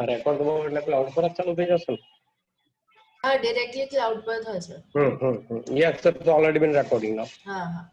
Record તો એટલે cloud પર જ ચાલુ થઈ જશે ને? હા, ડાયરેક્ટલી ક્લાઉડ પર થશે. Yes, it's already been recording now. હા હા.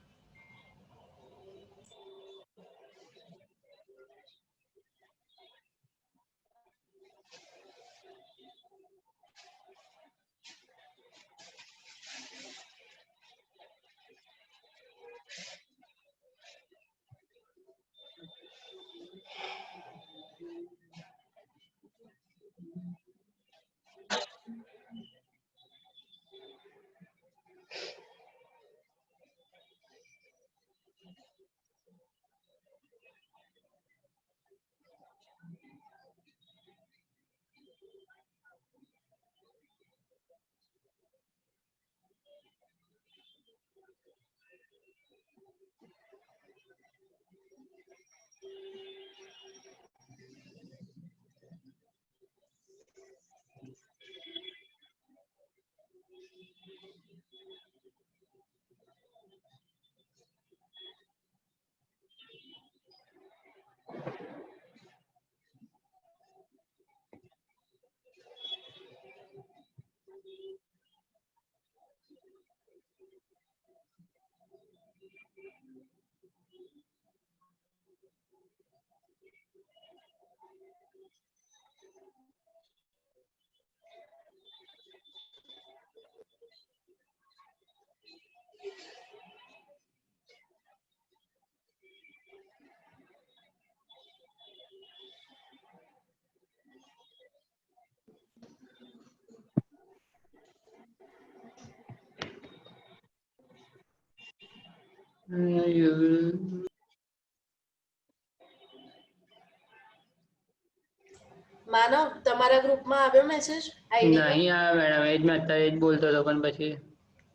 માનવ, તમારા ગ્રુપમાં આવ્યો મેસેજ આઈડી પર? નહીં આવ્યો મેડમ, એ જ મેં અત્યારે જ બોલતો હતો પણ પછી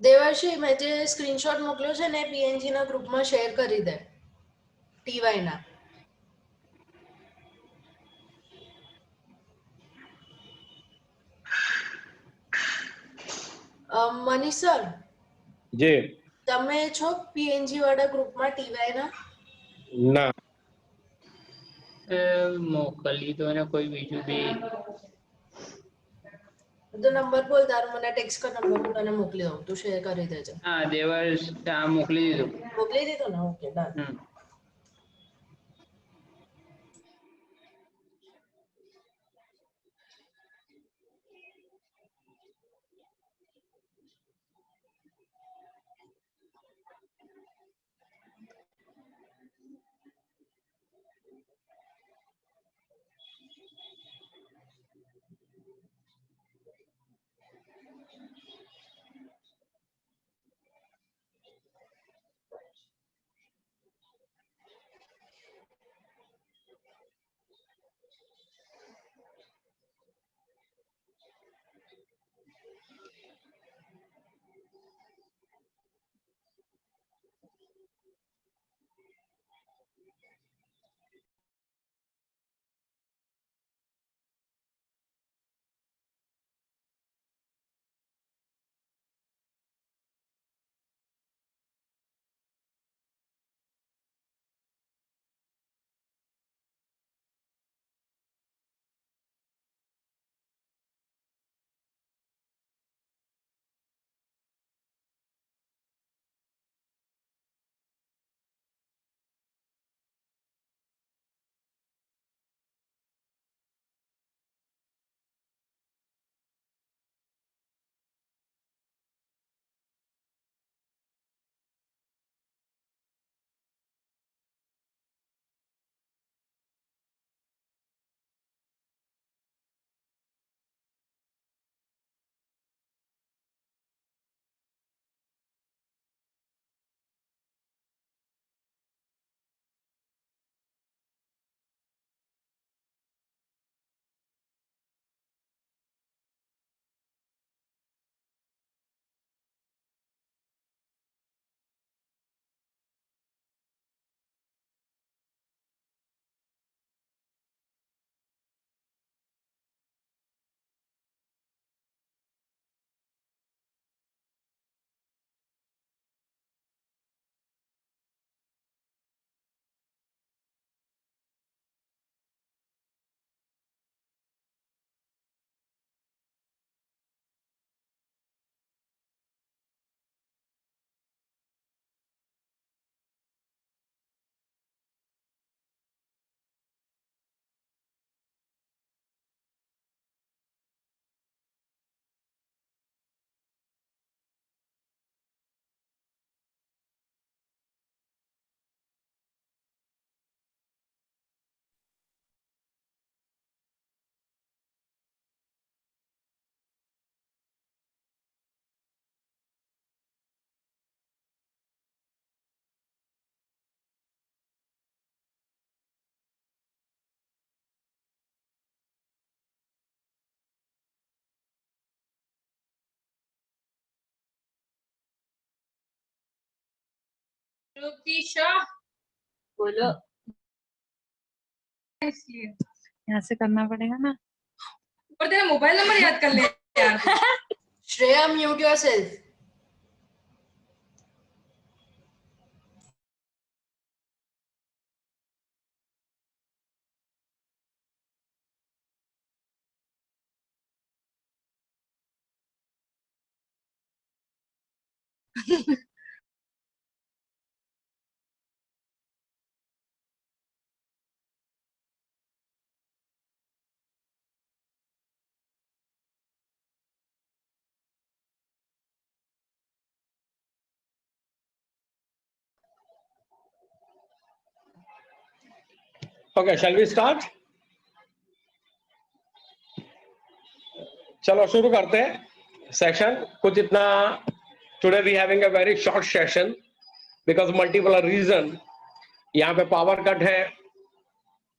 દેવર્ષી, મેં જે સ્ક્રીનશોટ મોકલ્યો છે ને એ પીએનજી ના ગ્રુપમાં શેર કરી દે, ટીવાય ના. મનીષ સર, જી તમે છો પીએનજી વાળા ગ્રુપમાં ટીવાય ના? ના, મોકલી દો ને કોઈ બીજું બી. તો નંબર બોલ તારો, મને ટેક્સ્ટ કર નંબર, હું તને મોકલી દઉં, તું શેર કરી દેજે. હા, દેવર્ષ મોકલી દીધું. મોકલી દીધું ને? Okay, done. श्रुति शाह बोलो। इसलिए यहाँ से करना पड़ेगा ना। और तेरा मोबाइल नंबर याद कर ले यार। Shreya, mute yourself. Okay, shall we start? चलो शुरू करते हैं सेशन. कुछ इतना today we having a very short session because multiple reason. यहाँ पे पावर कट है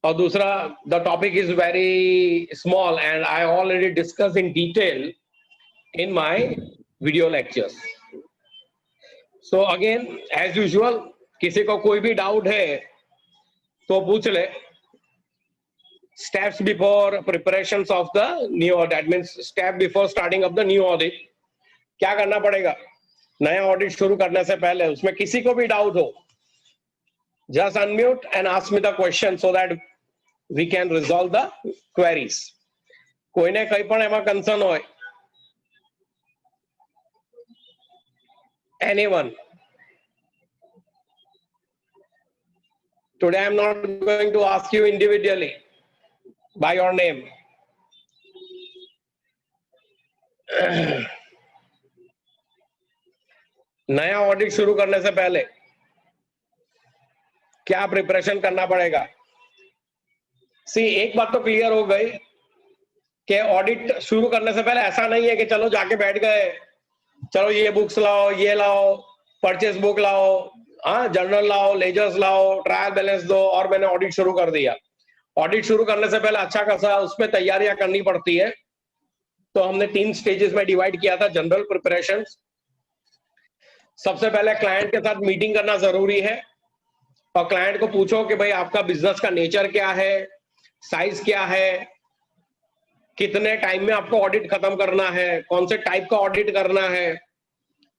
और दूसरा the topic is very small and I already discuss in detail in my video lectures. So again as usual किसी को कोई भी doubt है तो पूछ ले. Steps before preparations of the new audit, that means step before starting of the new audit. क्या करना पड़ेगा नया ऑडिट शुरू करने से पहले? उसमें किसी को भी डाउट हो, just unmute and ask me the question so that we can resolve the queries. કોઈને કઈ પણ એમાં concern હોય? Anyone? Today I am not going to ask you individually by your name. नया ऑडिट शुरू करने से पहले क्या प्रिपरेशन करना पड़ेगा? सी एक बात तो क्लियर हो गई कि ऑडिट शुरू करने से पहले ऐसा नहीं है कि चलो जाके बैठ गए, चलो ये बुक्स लाओ, ये लाओ, परचेस बुक लाओ, हाँ जर्नल लाओ, लेजर्स लाओ, ट्रायल बैलेंस दो और मैंने ऑडिट शुरू कर दिया. ऑडिट शुरू करने से पहले अच्छा खासा उसमें तैयारियां करनी पड़ती है. तो हमने 3 स्टेजेस में डिवाइड किया था जनरल प्रिपरेशन. सबसे पहले क्लाइंट के साथ मीटिंग करना जरूरी है और क्लाइंट को पूछो कि भाई आपका बिजनेस का नेचर क्या है, साइज क्या है, कितने टाइम में आपको ऑडिट खत्म करना है, कौन से टाइप का ऑडिट करना है,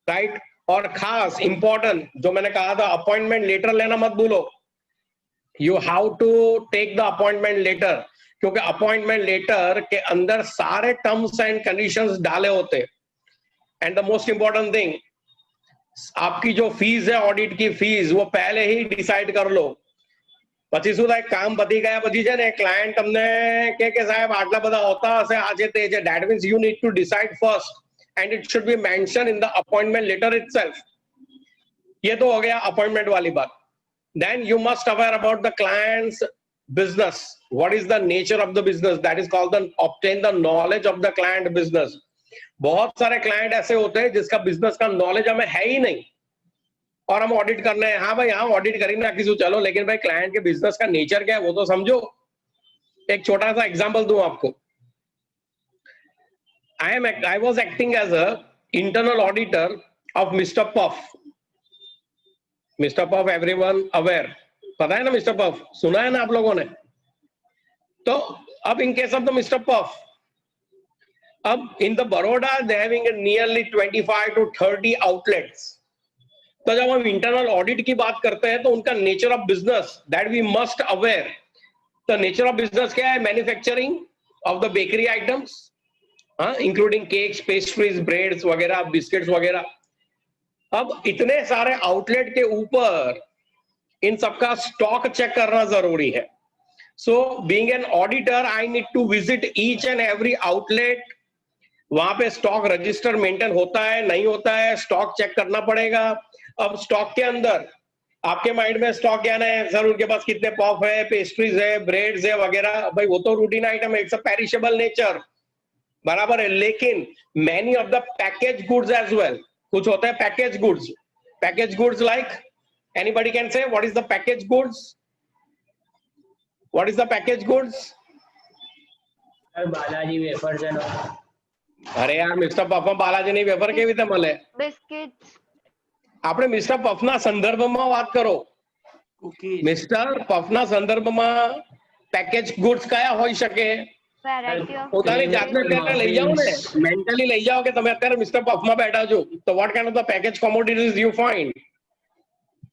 राइट. और खास इंपॉर्टेंट जो मैंने कहा था, अपॉइंटमेंट लेटर लेना मत भूलो. You have to take the appointment letter, क्योंकि अपॉइंटमेंट लेटर के अंदर सारे टर्म्स एंड कंडीशंस डाले होते. And the most important thing, आपकी जो फीस है ऑडिट की फीस वो पहले ही डिसाइड कर लो. પછી શું થાય, કામ પતી ગયા પછી છે ને ક્લાયન્ટ તમને કે સાહેબ આટલા બધા હોતા હશે આજે તે છે. That means you need to decide first and it should be mentioned in the appointment letter itself. ये तो हो गया अपॉइंटमेंट वाली बात. Then you must aware about the client's business. What is the nature of the business? That is called the obtain the knowledge of the client business. बहुत सारे client ऐसे होते हैं जिसका बिजनेस का नॉलेज हमें है ही नहीं और हम ऑडिट करने हैं. हाँ भाई हाँ ऑडिट करेंगे ना किसी, चलो लेकिन भाई क्लाइंट के बिजनेस का नेचर क्या है वो तो समझो. एक छोटा सा एग्जांपल दूं आपको. I was acting as a internal auditor of Mr. Puff. Mister puff everyone aware, पता है ना मिस्टर पफ, सुना है ना आप लोगों ने. तो अब in case of the Mr Puff, अब in the Baroda they having nearly 25 to 30 outlets. तो जब हम इंटरनल ऑडिट की बात करते हैं तो उनका nature of business that we must aware. The nature of business क्या है? Manufacturing of the bakery items, including cakes, pastries, breads वगैरह, बिस्किट्स वगैरह. अब इतने सारे आउटलेट के ऊपर इन सबका स्टॉक चेक करना जरूरी है. So being an auditor I need to visit each and every outlet. वहां पे स्टॉक रजिस्टर मेंटेन होता है नहीं होता है, स्टॉक चेक करना पड़ेगा. अब स्टॉक के अंदर आपके माइंड में स्टॉक क्या है, सर उनके पास कितने पफ है, पेस्ट्रीज है, ब्रेड्स है वगैरह. भाई वो तो रूटीन आइटम है, इट्स अ पेरिशेबल नेचर, बराबर है. लेकिन many of the package goods as well, कुछ होता है package goods. Package goods like anybody can say what is the package goods? What is the package goods? Balaji wafers and अरे यार mister puff Balaji नहीं wafer के भी थे मले बिस्किट्स. આપણે મિસ્ટર પફના સંદર્ભમાં વાત કરો. cookies, મિસ્ટર પફના સંદર્ભમાં પેકેજ ગુડ્સ કયા હોઈ શકે? વેરાયટી ઓફ પોતાની જાતને અત્યારે લઈ જાઓ ને, મેન્ટલી લઈ જાઓ કે તમે અત્યારે મિસ્ટર પફમાં બેઠા છો, તો vote kind of the package commodities you find?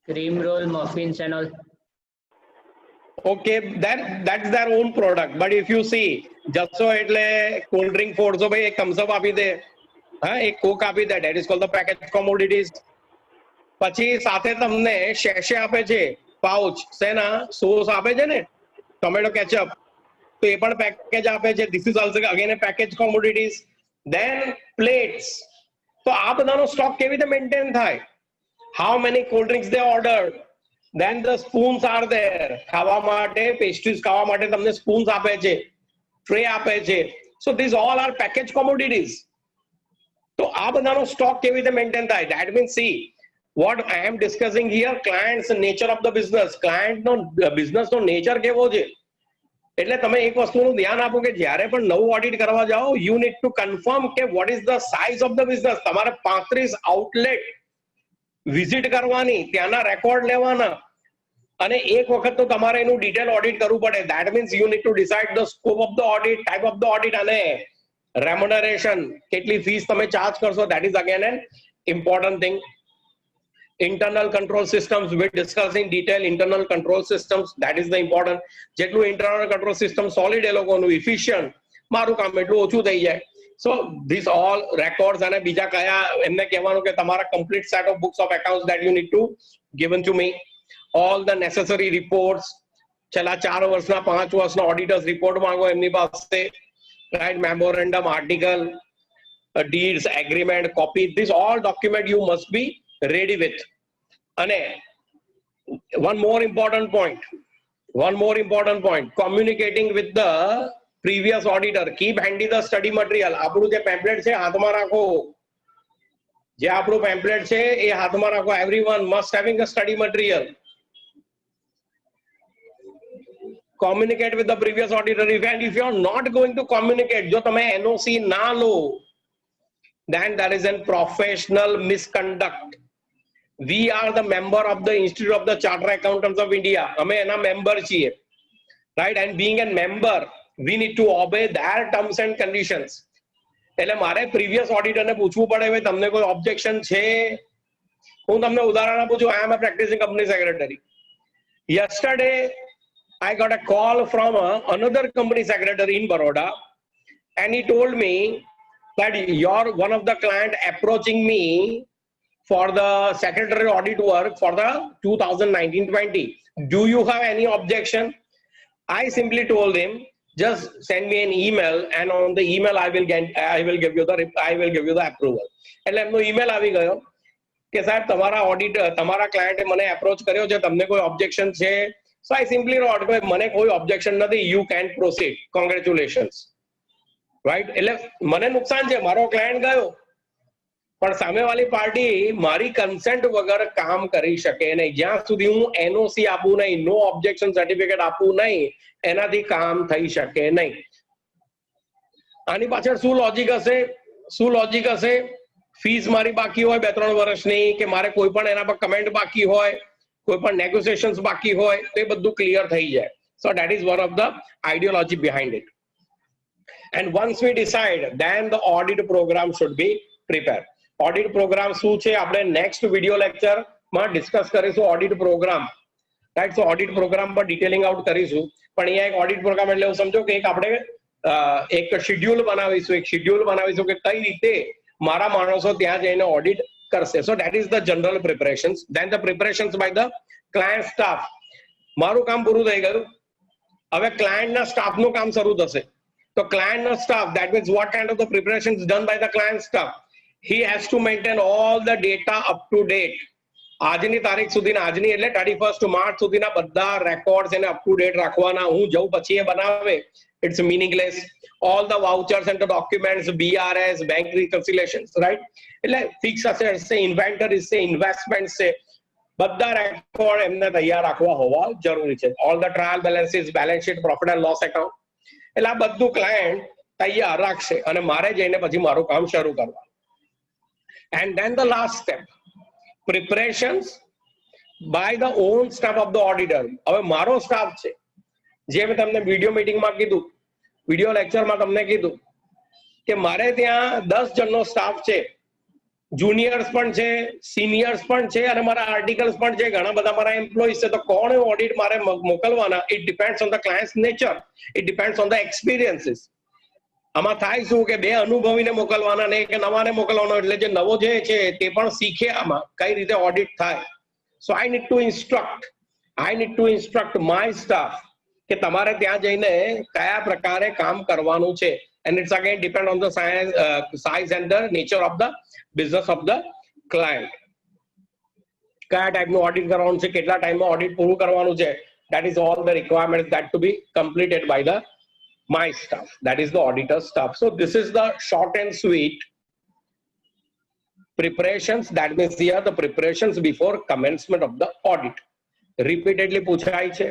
cream roll, muffins and all. Okay, that's their own product. But if you see, જસો એટલે cold drink ફોડશો ભાઈ, એક થમ્સ અપ આપી દે, હા, એક કોક આપી દે, that is called the packaged commodities. પછી સાથે તમને શેશે આપે છે, પાઉચ શેના, સોસ આપે છે ને, ટોમેટો કેચઅપ, તો એ પણ પેકેજ આપે છે. This is also again a packaged commodities. Then plates, તો આ બધાનો સ્ટોક કેવી રીતે મેન્ટેન થાય? How many cold drinks they ordered? Then the spoons are there. ખાવા માટે, pastries ખાવા માટે તમને spoons આપે છે, tray આપે છે. So these all are packaged commodities. તો આ બધાનો સ્ટોક કેવી રીતે મેન્ટેન થાય? That means see what I am discussing here, client's nature of the business. Client no business no nature કેવો છે? એટલે તમે એક વસ્તુનું ધ્યાન આપો કે જ્યારે પણ નવું ઓડિટ કરવા જાઓ, you need to confirm કે what is the size of the business. તમારે 35 આઉટલેટ વિઝિટ કરવાની, ત્યાંના રેકોર્ડ લેવાના, અને એક વખત તો તમારે એનું ડિટેલ ઓડિટ કરવું પડે. That means you need to decide the scope of the audit, type of the audit, અને remuneration, કેટલી ફીસ તમે ચાર્જ કરશો. That is again an important thing. Internal control systems, we discuss in detail internal control systems. That is the important. જેટલું internal control system solid એ લોકોનું efficient, મારું કામ એટલું ઓછું થઈ જાય. So these all records અને બીજા કયા એમને કહેવાનું કે તમારા complete set of books of accounts that you need to given to me. All the necessary reports, છેલ્લા 4 વર્ષના 5 વર્ષના auditors report માંગો એમની પાસે, right? Memorandum, article, deeds, agreement, copy. This all document you must be ready with. અને one more important point, communicating with the previous auditor. Keep handy the study material. આપણું જે pamphlet છે હાથમાં રાખો, જે આપણું પેમ્પલેટ છે એ હાથમાં રાખો. Everyone must having a study material. Communicate with the previous auditor. And if you are not going to communicate, જો તમે NOC ના લો, then that is a professional misconduct. We are the member of the Institute of the Chartered Accountants of India. અમે એના member છીએ, right? And being a member, we need to obey their terms and conditions. એટલે મારે previous ઓડિટરને પૂછવું પડે ભાઈ તમને કોઈ ઓબ્જેક્શન છે? હું તમને ઉદાહરણ આપું છું. I am a practicing company secretary. Yesterday I got a call from another company secretary in Baroda, and he told me that you're one of the client approaching me for the secretary audit work for the 2019-20. Do you have any objection? I simply told him, just send me an email, and on the email I will give you the approval. એટલે એમનો email આવી ગયો કે સાહેબ તમારા audit, તમારા ક્લાયન્ટે મને approach કર્યો છે, તમને કોઈ ઓબ્જેક્શન છે? So I simply wrote, મને કોઈ ઓબ્જેક્શન નથી, you can proceed, congratulations, right? એટલે મને નુકસાન છે, મારો ક્લાયન્ટ ગયો, પણ સામેવાળી પાર્ટી મારી કન્સેન્ટ વગર કામ કરી શકે નહીં. જ્યાં સુધી હું NOC આપું નહીં, નો ઓબ્જેક્શન સર્ટિફિકેટ આપું નહીં, એનાથી કામ થઈ શકે નહીં. આની પાછળ શું લોજિક હશે? ફીસ મારી બાકી હોય 2-3 વર્ષની, કે મારે કોઈ પણ એના પર કમેન્ટ બાકી હોય, કોઈ પણ નેગોશિએશન્સ બાકી હોય, તો એ બધું ક્લિયર થઈ જાય. So that is one of the ideology behind it. And once we decide, then the audit program should be prepared. Audit program શું છે આપણે નેક્સ્ટ વિડિયો લેક્ચરમાં ડિસ્કસ કરીશું. Audit program, right? So audit program પર detailing out કરીશું. પણ અહીંયા એક ઓડિટ પ્રોગ્રામ એટલે એવું સમજો કે એક આપણે એક શેડ્યુલ બનાવીશું કે કઈ રીતે મારા માણસો ત્યાં જઈને ઓડિટ કરશે. So that is the general preparations. Then the preparations by the client staff. મારું કામ પૂરું થઈ ગયું, હવે ક્લાયન્ટના સ્ટાફનું કામ શરૂ થશે. તો ક્લાયન્ટનો staff, that means what kind of the preparations done by the client staff. He has to maintain all the data up to date. આજની તારીખ સુધીના, આજની એટલે 31st માર્ચ સુધીના બધા રેકોર્ડ્સ એને અપ ટુ ડેટ રાખવાના. હું જઉં પછી એ બનાવે, it's meaningless. All the vouchers and the documents, BRS, bank reconciliations, right? એટલે ફિક્સ assets છે, inventories છે, investments છે, બધા રેકોર્ડ એમને તૈયાર રાખવા હોવા જરૂરી છે. All the trial balances, balance sheet, profit and loss account, એટલે આ બધું ક્લાયન્ટ તૈયાર રાખશે અને મારે જઈને પછી મારું કામ શરૂ કરવાનું. And then the last step, preparations by the own staff of the auditor. હવે મારો સ્ટાફ છે, જે મેં તમને વિડીયો મીટિંગમાં કીધું, વિડીયો લેક્ચરમાં તમને કીધું કે મારે ત્યાં 10 જણનો સ્ટાફ છે, જુનિયર્સ પણ છે, સિનિયર્સ પણ છે અને મારા આર્ટિકલ્સ પણ છે, ઘણા બધા મારા એમ્પ્લોઈઝ છે. તો કોણ ઓડિટ મારે મોકલવાના, it depends on the clients nature, it depends on the experiences. આમાં થાય શું કે બે અનુભવીને મોકલવાના ને કે નવાને મોકલવાનો, એટલે જે નવો જે છે તે પણ શીખે આમાં કઈ રીતે ઓડિટ થાય. So I need to instruct my staff કે તમારે ત્યાં જઈને કયા પ્રકારે કામ કરવાનું છે. and it's again depend on the size and the nature of the business of the client. કયા ટાઈપનું ઓડિટ કરવાનું છે, કેટલા ટાઈમમાં ઓડિટ પૂરું કરવાનું છે, that is all the requirements that to be completed by the my staff, that is the auditor staff. So this is the short and sweet preparations, that means here the preparations before commencement of the audit. Repeatedly પૂછાય છે.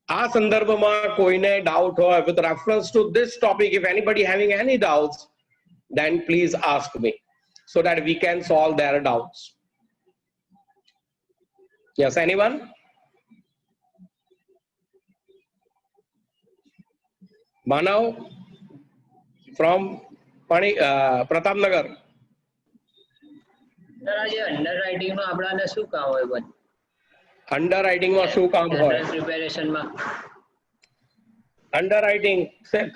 આ સંદર્ભમાં કોઈને doubt હોય, with reference to this topic, if anybody having any doubts, then please ask me so that we can solve their doubts. Yes, anyone? Manav from Pratapnagar. Sir આજે અંડરરાઇટિંગ નું આપણાને શું કામ હોય? બસ અંડરરાઇટિંગ માં શું કામ હોય? પ્રિપેરેશન માં અંડરરાઇટિંગ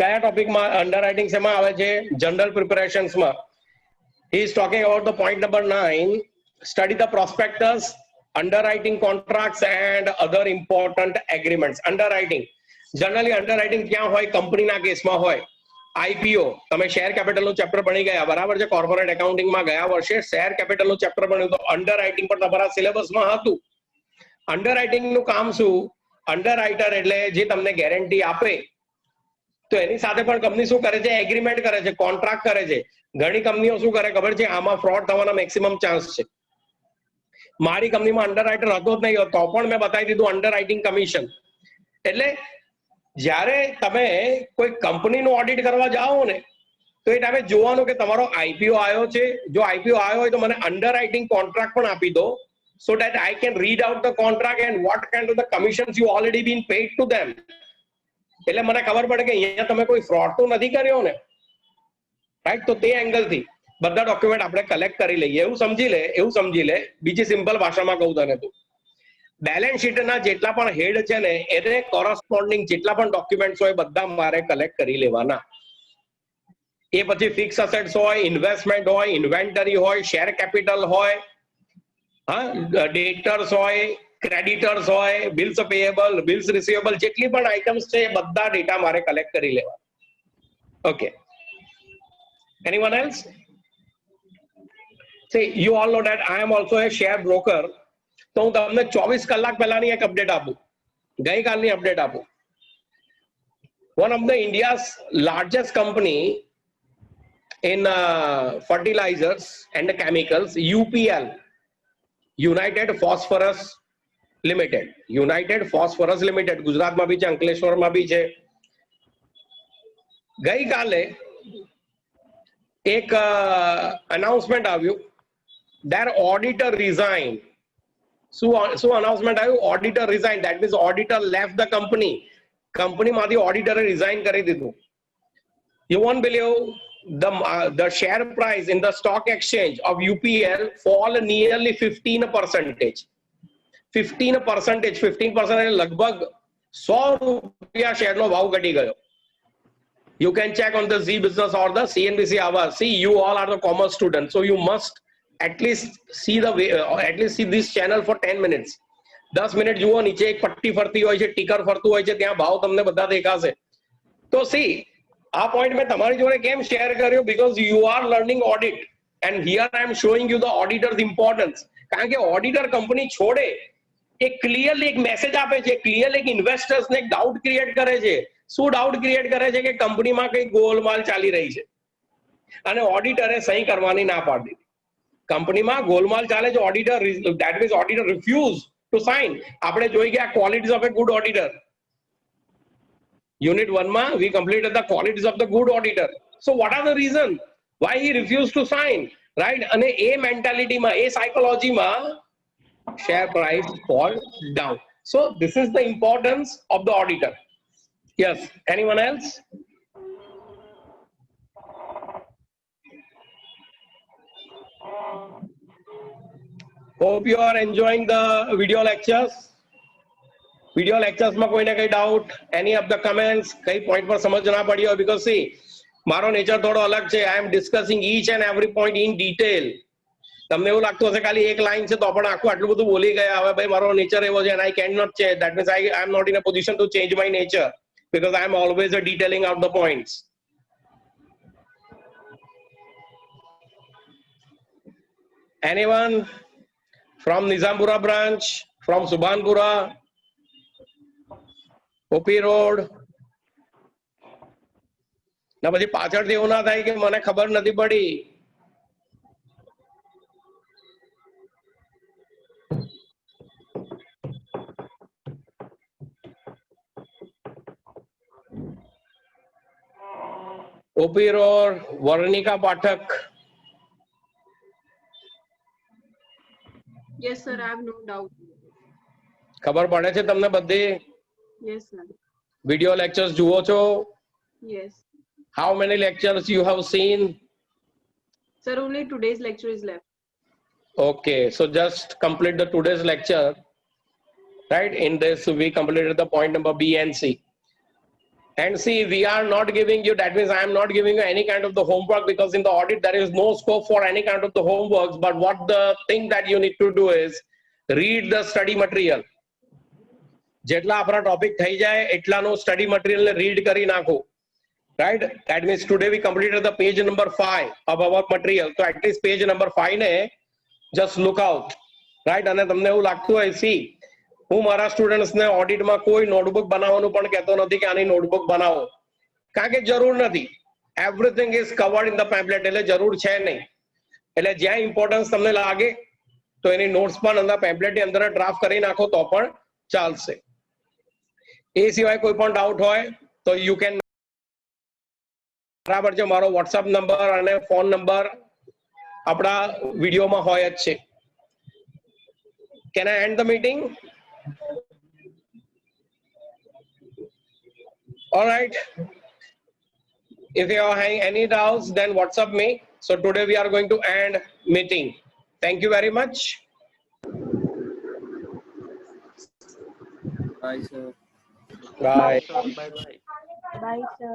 કયા ટોપિકમાં અંડરરાઇટિંગ શેમાં આવે છે? જનરલ પ્રિપેરેશન્સ માં. He is talking about the point number 9, study the prospectus, underwriting contracts and other important agreements. Underwriting generally underwriting ક્યાં હોય? કંપનીના કેસમાં હોય. આઈપીઓ, તમે શેર કેપિટલનું ચેપ્ટર ભણી ગયા, બરાબર છે? કોર્પોરેટ એકાઉન્ટિંગમાં ગયા વર્ષે શેર કેપિટલનું ચેપ્ટર ભણ્યું, તો અંડરરાઇટિંગ પણ તમારા સિલેબસમાં હતું. અંડરરાઇટિંગ નું કામ શું? અંડરરાઇટર એટલે જે તમને ગેરંટી આપે, તો એની સાથે પણ કંપની શું કરે છે? એગ્રીમેન્ટ કરે છે, કોન્ટ્રાક્ટ કરે છે. ઘણી કંપનીઓ શું કરે ખબર છે? આમાં ફ્રોડ થવાના મેક્સિમમ ચાન્સ છે. મારી કંપનીમાં અંડરરાઇટર હતો જ નહીં, તો પણ મેં બતાવી દીધું અંડરરાઇટિંગ કમિશન. એટલે જ્યારે તમે કોઈ કંપનીનું ઓડિટ કરવા જાઓ ને, તો એ ટાઈમે જોવાનું કે તમારો આઈપીઓ આવ્યો છે. જો આઈપીઓ આવ્યો હોય તો મને અંડરરાઇટિંગ કોન્ટ્રાક્ટ પણ આપી દો, so that I can read out the contract and what kind of the commissions you already been paid to them. એટલે મને ખબર પડે કે અહીંયા તમે કોઈ ફ્રોડ તો નથી કર્યો ને, રાઈટ? તો તે એંગલ થી બધા ડોક્યુમેન્ટ આપણે કલેક્ટ કરી લઈએ. એવું સમજી લે. બીજી સિમ્પલ ભાષામાં કહું તને, તું બેલેન્સ શીટના જેટલા પણ હેડ છે ને, એને કોરસ્પોન્ડિંગ જેટલા પણ ડોક્યુમેન્ટ્સ હોય બધા મારે કલેક્ટ કરી લેવાના. એ પછી ફિક્સ અસેટ્સ હોય, ઇન્વેસ્ટમેન્ટ હોય, ઇન્વેન્ટરી હોય, શેર કેપિટલ હોય, ડેટર્સ હોય, ક્રેડિટર્સ હોય, બિલ્સ પેયેબલ, બિલ્સ રિસીવેબલ, જેટલી પણ આઇટમ્સ છે એ બધા ડેટા મારે કલેક્ટ કરી લેવા. Okay, anyone else? See, you all know that I am also a share broker. તો હું તમને 24 કલાક પહેલાની એક અપડેટ આપું, ગઈકાલની અપડેટ આપું. One of the India's largest company in fertilizers and chemicals, UPL, United Phosphorus Limited, ગુજરાતમાં બી છે, અંકલેશ્વરમાં બી છે. ગઈકાલે એક અનાઉન્સમેન્ટ આવ્યું, their auditor resigned. શું અનાઉન્સમેન્ટ આવ્યું? Auditor resign. That means auditor left the company. કંપનીમાંથી ઓડિટરે રિઝાઇન કરી દીધું. You won't believe the share price in the stock exchange of UPL fall nearly 15%. 15% એટલે લગભગ 100 રૂપિયા શેરનો ભાવ ઘટી ગયો. You can check on the Z Business or the CNBC hour. See, you all are the commerce students, so you must at least see this channel for 10 minutes. 10 minute જુઓ, નીચે એક પટ્ટી ફરતી હોય છે, ટીકર ફરતું હોય છે, ત્યાં ભાવ તમને બધા દેખાશે. તો સી, આ પોઈન્ટ મેં તમારી જોડે કેમ શેર કર્યો? Because you are learning audit and here I am showing you the auditors importance. કારણ કે ઓડિટર કંપની છોડે એ ક્લિયરલી એક મેસેજ આપે છે, ક્લિયરલી એક ઇન્વેસ્ટર્સને એક ડાઉટ ક્રિએટ કરે છે. શું ડાઉટ ક્રિએટ કરે છે? કે કંપનીમાં કઈ ગોલમાલ ચાલી રહી છે અને ઓડિટરે સહી કરવાની ના પાડી દીધી. કંપનીમાં ગોલમાલ ચાલે છે, auditor, that means auditor refuse to sign. આપણે જોઈ ગયા qualities of a good auditor. Unit 1 માં we completed the qualities of the good auditor. So what are the reason why he refused to sign? Right, અને એ મેન્ટાલિટીમાં, એ સાયકોલોજીમાં share price fall down. So this is the importance of the auditor. Yes, anyone else? Hope you are enjoying the video lectures. Video lectures માં કોઈને કઈ doubt, any of the comments, કઈ point પર સમજ ના પડી હોય? Because see, મારો nature થોડો અલગ છે. I am discussing each and every point in detail. તમને એવું લાગતું હશે ખાલી એક લાઈન છે તો પણ આખું આટલું બધું બોલી ગયા. હવે ભાઈ મારો નેચર એવો છે, and I cannot change. That means I am not in a position to change my nature because I am always detailing out the points. Anyone from Nizampura branch, from Subhanpura, OP road? ના પછી પાછળથી એવું ના થાય કે મને ખબર નથી પડી. OP road, Varnika Pathak. Yes, sir. I have no doubt. ખબર પડે છે તમને બધી? Yes, sir. વિડિયો લેક્ચર્સ જુઓ છો? Yes. How many lectures you have seen? Sir, only today's lecture is left. Okay, so just complete the today's lecture. Right, in this we completed the point number B and C. And see, we are not giving you, that means I am not giving you any kind of the homework, because in the audit there is no scope for any kind of the homeworks. But what the thing that you need to do is read the study material. જેટલા આપણા topic થઈ જાય એટલાનો study material ને read કરી નાખો. Right, that means today we completed the page number 5 of our material. So at least page number 5 ને just look out. Right, અને તમને એવું લાગતું હોય, see, હું મારા સ્ટુડન્ટ્સ ને ઓડિટમાં કોઈ નોટબુક બનાવવાનું પણ કહેતો નથી કે આની નોટબુક બનાવો, કારણ કે જરૂર નથી. Everything is covered in the pamphlet, એટલે જરૂર છે નહીં. એટલે જ્યાં ઇમ્પોર્ટન્સ તમને લાગે તો એની નોટ્સ પણ અંદર પેમ્પલેટની અંદર ડ્રાફ્ટ કરી નાખો તો પણ ચાલશે. એ સિવાય કોઈ પણ ડાઉટ હોય તો યુ કેન, બરાબર છે, મારો વોટ્સઅપ નંબર અને ફોન નંબર આપણા વિડીયોમાં હોય જ છે. Can I end the meeting? All right. If you are having any doubts, then WhatsApp me. So today we are going to end meeting. Thank you very much. Bye, sir. Bye. Bye, sir.